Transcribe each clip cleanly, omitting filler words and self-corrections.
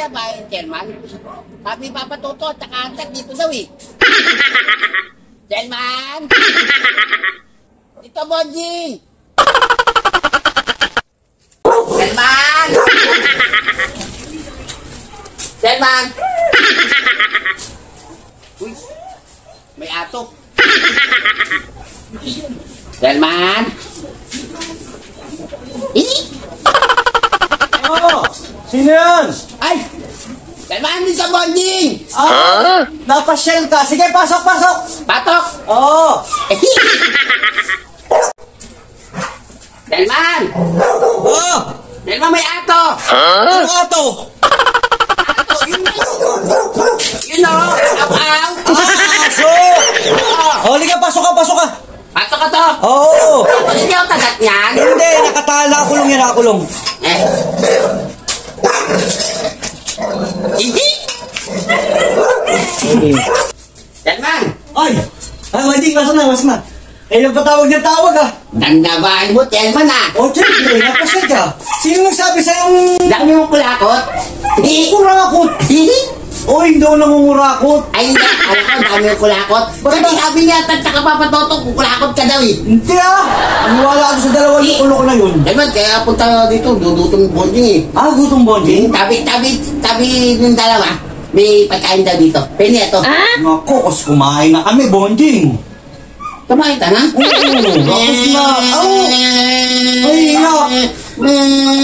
kaya ba yung chairman? Sabi Papa Toto, tsaka dito daw eh. Chairman! Dito, Bonjing! Chairman! Chairman! Uy, may atok. Chairman! Oh, sino yan? Ay! Chairman, di sa Bonjing! Ah, napasyal ka. Sige, pasok, pasok. Patok! Oo. Chairman! Oh, Chairman, may ato! ano ka to? Ato, yun o! Aw-aw! Aso! Oh, liga, pasok ka, pasok ka. Patok ka to! Oo. Hindi ako tagat niyan! Hindi, nakakulong yan, nakakulong. Eh! Hindi! Chairman! Ay, Mading, pasok na, pasok na. Kailan pa tawag niya tawag ah? Dandabaan mo, Chairman ah! Oh, siyempre, napasyal ka. Sino nagsabi sa'yong Dami mong kulakot! Hindi! kurakot? Hindi! Oh, hindi ako nangungurakot. Ay, hindi! Alam ko, dami mong kulakot! Kasi sabi niya, tsaka papatoto, kukulakot ka daw eh! Hindi ah. Aniwala ako sa dalawang ulo ko na yun. Chairman, kaya punta dito, dudutong bonding eh! Ah, gutong bonding? Tabi ng dalawa, may pagkain daw dito. Penny, ito. Naku, kus kumain na kami, bonding. Kumain ka na? Oo, tapos na. Oh, ay,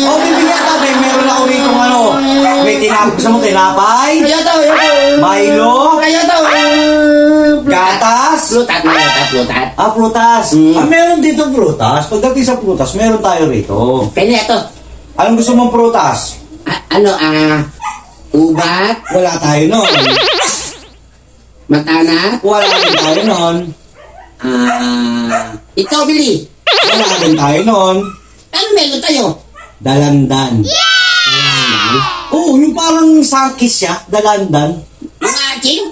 oh, bibigyan ka, may meron ako rito ano. May gusto mo tinapay, Kaya daw, Milo, kaya daw, gatas, Plutat. prutas. Ah, meron dito prutas. Pagdating sa prutas, meron tayo rito. Penny, ito. Anong gusto mong prutas? Ubat, Wala tayo nun. matana, Wala rin tayo nun. ito, Billy. Wala rin tayo nun. Ano meron tayo? Dalandan. Oo, yung parang sakis siya, dalandan. Mga aking?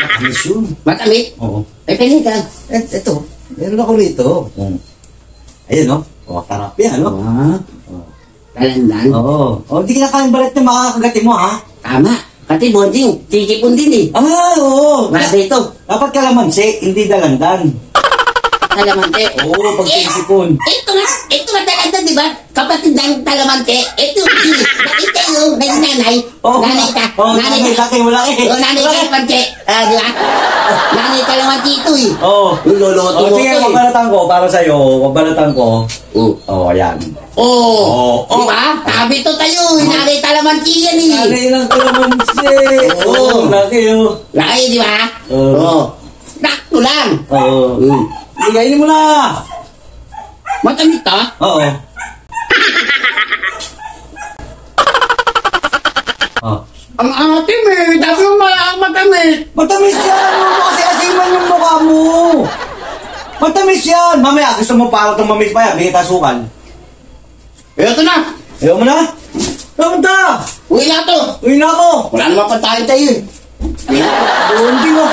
Matamis yun. Matamit? Oo. Ay, Penny ka. Ito, meron ako rito. Ayun, no? O, tarap yan, no? Talandan. Oo. O, di kinakain balat na makakagati mo, ha? Tama. Pati bonding, tikipon din eh. Ah, oo. Nasa ito. Dapat kalamansi, hindi dalandan. Talamante. Oo, pag tinisipon. Ito nga talaga, di ba? Kapatid ng talamante, ito yung nanay. Nanay ka. Oo, nanay ka, wala eh. O, nanay ka, talamante. Di ba? Nanay talamante ito eh. Oo. Yung loloto mo Sige, ito eh. mabalatan ko, para sa'yo, mabalatan ko. Oo. Oo, ayan. Oo. Oo. Di ba? Tabi to tayo. Nanay talamante yan eh. Nanay lang kalamansi. Oo. Laki, oh. Laki, di ba? Oo. Nakto lang. Oo. Ligayin mo na. Matamit ha? Oo. Oh. Ang atim eh. Dapat yung matamit. Matamis yan! Huwag mo kasi asiman yung mukha mo! Matamis yan! Mamaya, gusto mo para tumamis pa yan, may tasukan. Ito na. Ayaw mo na? Pumunta! Uwi na to. Uwi na ako! Wala naman pantayin tayo eh. Doon din oh!